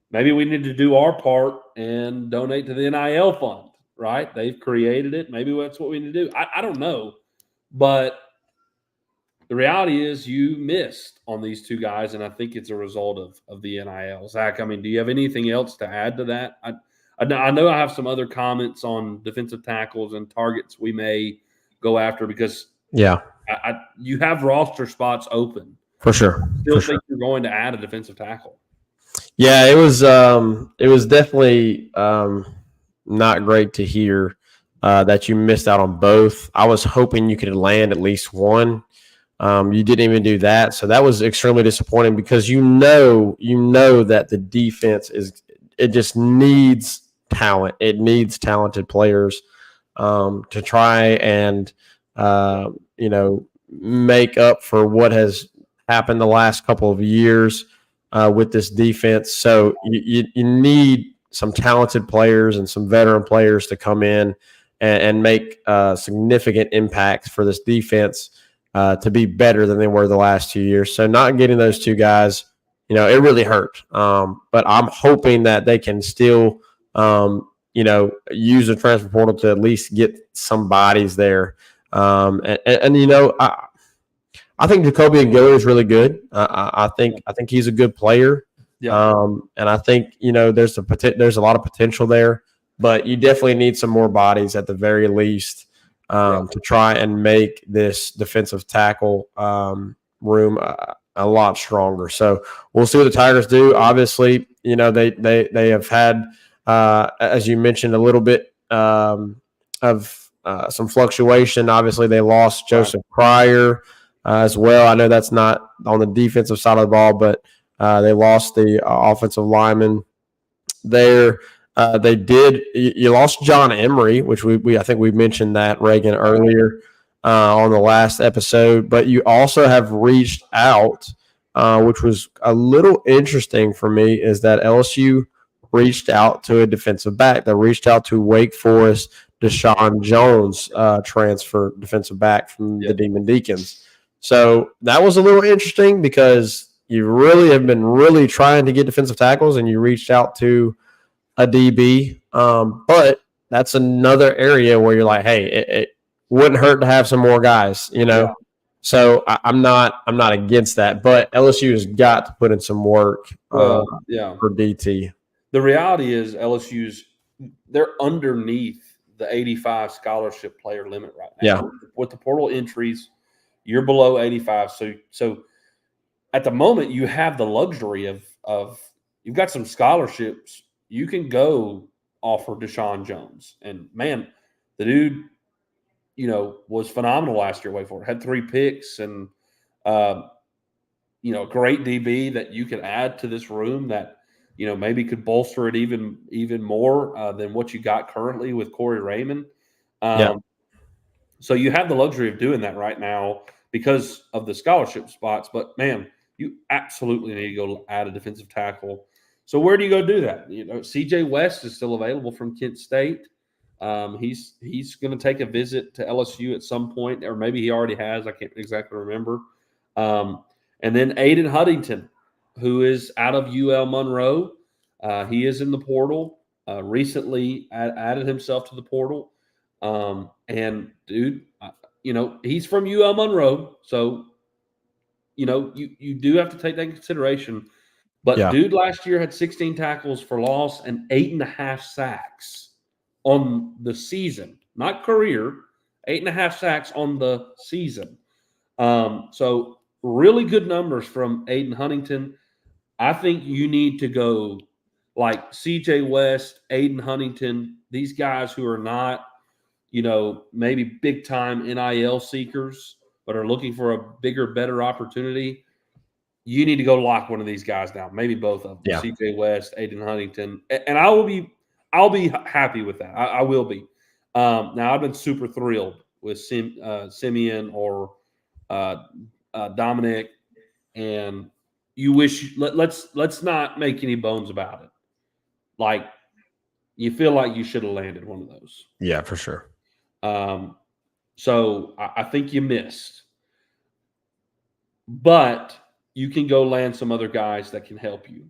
maybe we need to do our part and donate to the NIL fund, right? They've created it. Maybe that's what we need to do. I don't know. But the reality is you missed on these two guys, and I think it's a result of the NIL. Zach, I mean, do you have anything else to add to that? I know I have some other comments on defensive tackles and targets we may go after because you have roster spots open. For sure. Still think you're going to add a defensive tackle. Yeah, it was definitely not great to hear that you missed out on both. I was hoping you could land at least one. You didn't even do that, so that was extremely disappointing because you know that the defense just needs talent. It needs talented players to try and make up for what has happened the last couple of years with this defense. So you need some talented players and some veteran players to come in and make significant impacts for this defense to be better than they were the last 2 years. So not getting those two guys, it really hurt. But I'm hoping that they can still, use the transfer portal to at least get some bodies there. I think Jacoby Aguilar is really good. I think he's a good player. Yeah. And I think there's a lot of potential there, but you definitely need some more bodies at the very least to try and make this defensive tackle room a lot stronger. So we'll see what the Tigers do. Obviously, they have had, as you mentioned, a little bit of some fluctuation. Obviously, they lost Joseph Pryor as well. I know that's not on the defensive side of the ball, but they lost the offensive lineman there. They did. You lost John Emery, which I think we mentioned that, Reagan, earlier on the last episode. But you also have reached out, which was a little interesting for me, is that LSU reached out to a defensive back. They reached out to Wake Forest Deshaun Jones, transfer defensive back from the Demon Deacons. So that was a little interesting because you really have been really trying to get defensive tackles, and you reached out to a DB. But that's another area where you're like, hey, it wouldn't hurt to have some more guys, Yeah. So I'm not against that, but LSU has got to put in some work for DT. The reality is they're underneath the 85 scholarship player limit right now. Yeah. With the portal entries, you're below 85. So at the moment, you have the luxury of you've got some scholarships. You can go offer Deshaun Jones. And, man, the dude, was phenomenal last year. Wait for it. Had 3 picks and, great DB that you could add to this room that, maybe could bolster it even more than what you got currently with Corey Raymond. So you have the luxury of doing that right now because of the scholarship spots. But, man, you absolutely need to go add a defensive tackle. So where do you go do that? CJ West is still available from Kent State. He's going to take a visit to LSU at some point, or maybe he already has. I can't exactly remember. And then Aiden Huntington, who is out of UL Monroe. He is in the portal. Recently added himself to the portal. And, dude, he's from UL Monroe. So, you do have to take that into consideration. But dude last year had 16 tackles for loss and 8.5 sacks on the season, not career, 8.5 sacks on the season. So really good numbers from Aiden Huntington. I think you need to go like CJ West, Aiden Huntington, these guys who are not, maybe big time NIL seekers, but are looking for a bigger, better opportunity. You need to go lock one of these guys down, maybe both of them. Yeah. CJ West, Aiden Huntington, and I'll be happy with that. I will be. Now I've been super thrilled with Simeon or Dominic, and you wish let's not make any bones about it. Like, you feel like you should have landed one of those. Yeah, for sure. So I think you missed, but you can go land some other guys that can help you.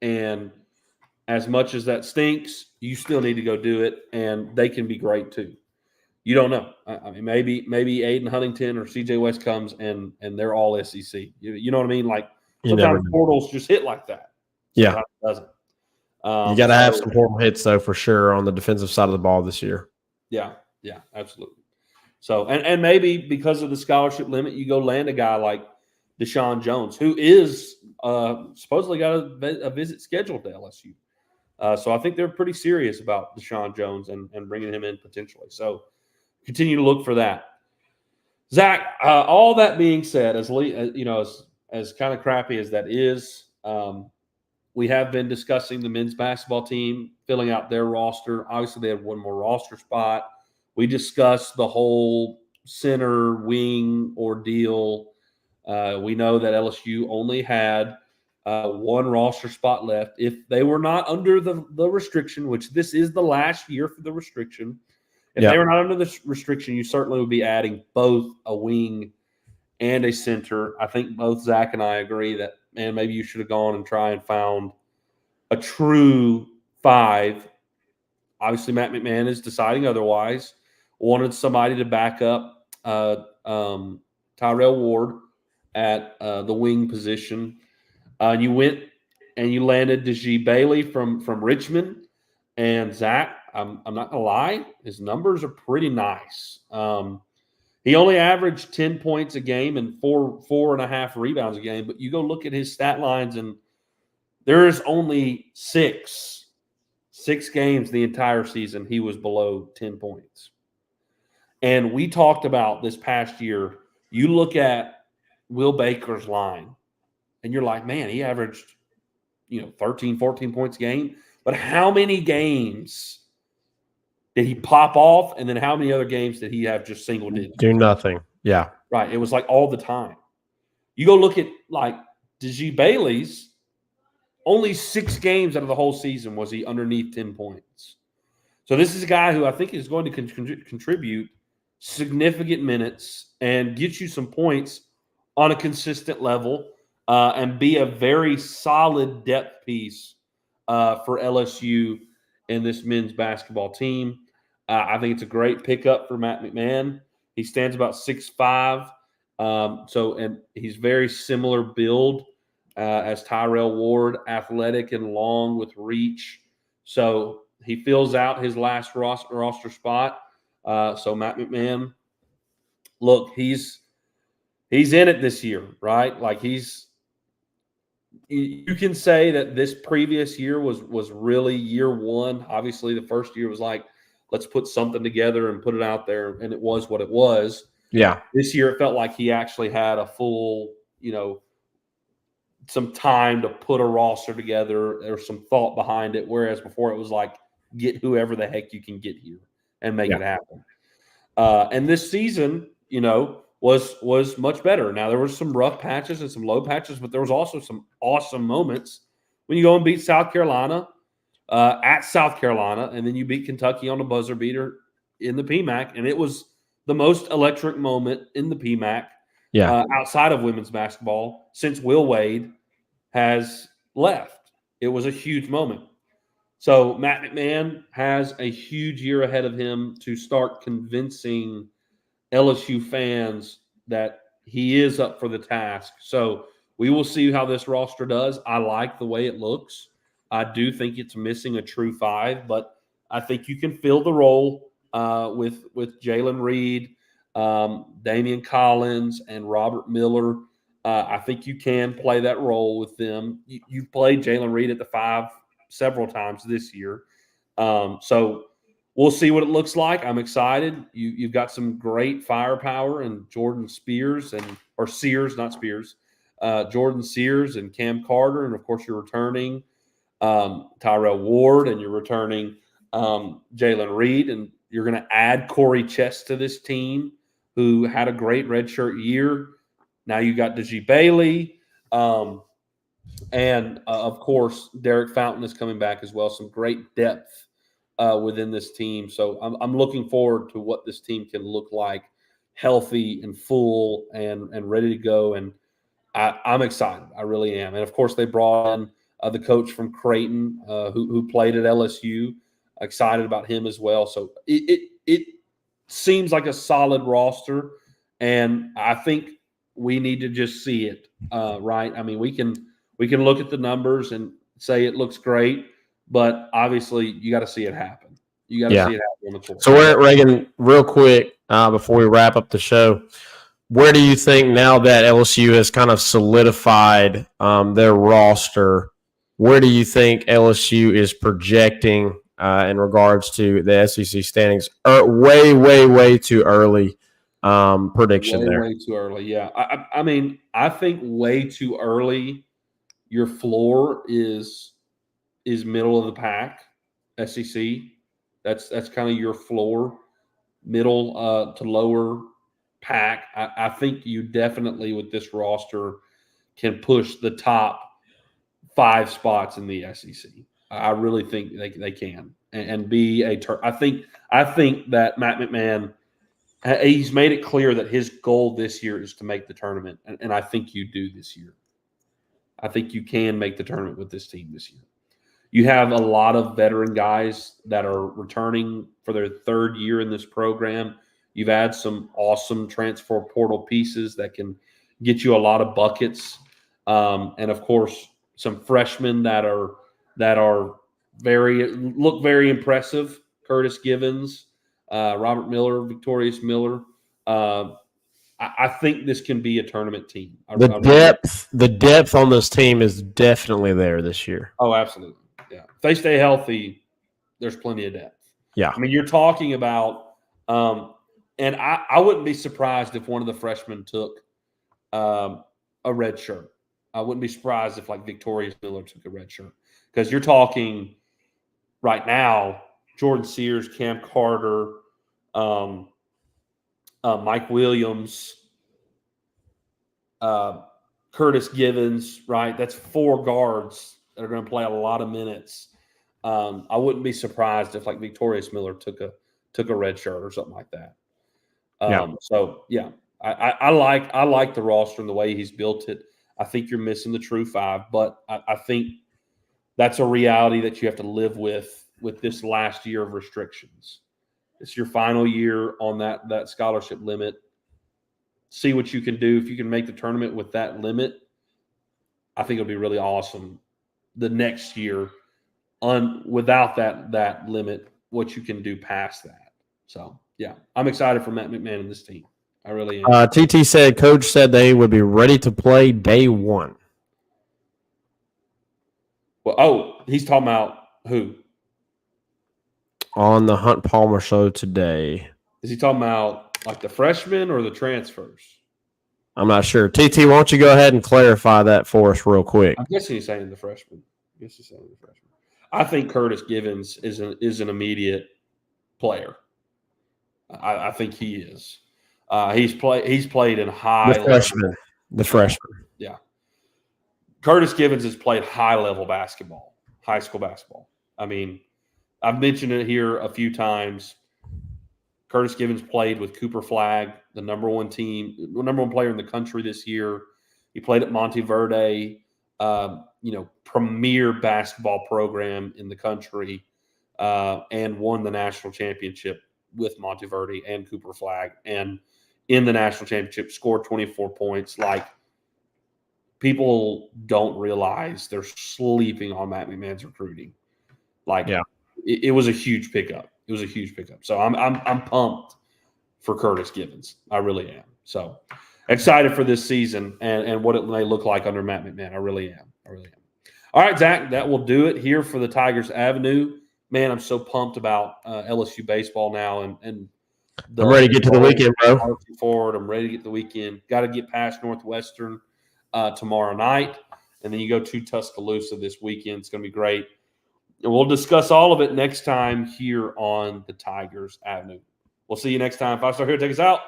And as much as that stinks, you still need to go do it, and they can be great too. You don't know. I mean, maybe Aiden Huntington or CJ West comes and they're all SEC. You know what I mean? Like, sometimes portals just hit like that. Yeah, sometimes it doesn't. You got to have some portal hits though, for sure, on the defensive side of the ball this year. Yeah, absolutely. So, and maybe because of the scholarship limit, you go land a guy like Deshaun Jones, who is supposedly got a visit scheduled to LSU. So I think they're pretty serious about Deshaun Jones and bringing him in potentially. So continue to look for that. Zach, all that being said, as kind of crappy as that is, we have been discussing the men's basketball team filling out their roster. Obviously, they have one more roster spot. We discussed the whole center wing ordeal. We know that LSU only had one roster spot left. If they were not under the restriction, which this is the last year for the restriction, if they were not under the restriction, you certainly would be adding both a wing and a center. I think both Zach and I agree that, man, maybe you should have gone and tried and found a true five. Obviously, Matt McMahon is deciding otherwise. Wanted somebody to back up Tyrell Ward at the wing position. You went and you landed DeJee Bailey from Richmond. And Zach, I'm not gonna lie, his numbers are pretty nice. He only averaged 10 points a game and 4.5 rebounds a game. But you go look at his stat lines, and there's only six games the entire season he was below 10 points. And we talked about this past year. You look at Will Baker's line, and you're like, man, he averaged 13, 14 points a game. But how many games did he pop off? And then how many other games did he have just single digits? Do nothing. Yeah. Right. It was like all the time. You go look at like DeJee Bailey's, only 6 games out of the whole season was he underneath 10 points. So this is a guy who I think is going to contribute significant minutes and get you some points on a consistent level and be a very solid depth piece for LSU in this men's basketball team. I think it's a great pickup for Matt McMahon. He stands about 6'5", and he's very similar build as Tyrell Ward, athletic and long with reach. So he fills out his last roster spot. So Matt McMahon, look, he's in it this year, right? Like, you can say that this previous year was really year one. Obviously, the first year was like, let's put something together and put it out there, and it was what it was. Yeah. This year, it felt like he actually had a full, some time to put a roster together. There was some thought behind it, whereas before it was like, get whoever the heck you can get here and make it happen. And this season, was much better. Now, there were some rough patches and some low patches, but there was also some awesome moments when you go and beat South Carolina at South Carolina, and then you beat Kentucky on a buzzer beater in the PMAC, and it was the most electric moment in the PMAC outside of women's basketball since Will Wade has left. It was a huge moment. So Matt McMahon has a huge year ahead of him to start convincing LSU fans that he is up for the task. So we will see how this roster does. I like the way it looks. I do think it's missing a true five, but I think you can fill the role with Jalen Reed, Damian Collins, and Robert Miller. I think you can play that role with them. You've played Jalen Reed at the 5 several times this year. So we'll see what it looks like. I'm excited. You've got some great firepower and Jordan Sears, Jordan Sears and Cam Carter, and of course you're returning Tyrell Ward, and you're returning Jalen Reed, and you're going to add Corey Chest to this team, who had a great redshirt year. Now you got Deji Bailey, and of course Derek Fountain is coming back as well. Some great depth within this team. So I'm looking forward to what this team can look like, healthy and full and ready to go. And I'm excited. I really am. And of course, they brought in the coach from Creighton who played at LSU. Excited about him as well. So it seems like a solid roster, and I think we need to just see it, right? I mean, we can look at the numbers and say it looks great, but obviously you got to see it happen. You got to see it happen on the court. So Reagan, real quick before we wrap up the show, where do you think now that LSU has kind of solidified their roster, where do you think LSU is projecting in regards to the SEC standings? Way too early prediction there. Way too early, yeah. I mean, I think way too early. Your floor is middle of the pack, SEC. That's kind of your floor, middle to lower pack. I think you definitely with this roster can push the top 5 spots in the SEC. I really think they can and be a. I think that Matt McMahon, he's made it clear that his goal this year is to make the tournament, and I think you do this year. I think you can make the tournament with this team this year. You have a lot of veteran guys that are returning for their 3rd year in this program. You've had some awesome transfer portal pieces that can get you a lot of buckets, and of course some freshmen that are look very impressive. Curtis Givens, Robert Miller, Victorious Miller. I think this can be a tournament team. The depth on this team is definitely there this year. Oh, absolutely. Yeah. If they stay healthy, there's plenty of depth. Yeah. I mean, you're talking about and I wouldn't be surprised if one of the freshmen took a red shirt. I wouldn't be surprised if like Victorious Miller took a red shirt, because you're talking right now Jordan Sears, Cam Carter, Mike Williams, Curtis Givens, right? That's 4 guards that are going to play a lot of minutes. I wouldn't be surprised if like Victorious Miller took a red shirt or something like that. So yeah, I like the roster and the way he's built it. I think you're missing the true 5, but I think that's a reality that you have to live with this last year of restrictions. It's your final year on that scholarship limit. See what you can do. If you can make the tournament with that limit, I think it'll be really awesome the next year without that limit, what you can do past that. So, yeah, I'm excited for Matt McMahon and this team. I really am. TT said, Coach said they would be ready to play day 1. Well, he's talking about who? On the Hunt Palmer show today. Is he talking about like the freshmen or the transfers? I'm not sure. TT, why don't you go ahead and clarify that for us real quick? I'm guessing he's saying the freshmen. I think Curtis Givens is an immediate player. I think he is. He's played in high level. The freshman. Yeah. Curtis Givens has played high-level basketball, high school basketball. I mean, I've mentioned it here a few times. Curtis Givens played with Cooper Flagg, the number one player in the country this year. He played at Monteverde, premier basketball program in the country, and won the national championship with Monteverde and Cooper Flagg. And in the national championship, scored 24 points. Like, people don't realize they're sleeping on Matt McMahon's recruiting. Like, yeah. It was a huge pickup. It was a huge pickup. So I'm pumped for Curtis Givens. I really am. So excited for this season and what it may look like under Matt McMahon. I really am. All right, Zach, that will do it here for the Tigers Avenue. Man, I'm so pumped about LSU baseball now, and I'm ready to get to the weekend, bro. Forward, I'm ready to get the weekend. Got to get past Northwestern tomorrow night, and then you go to Tuscaloosa this weekend. It's going to be great. And we'll discuss all of it next time here on the Tigers Avenue. We'll see you next time. 5 Star here, take us out.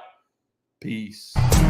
Peace. That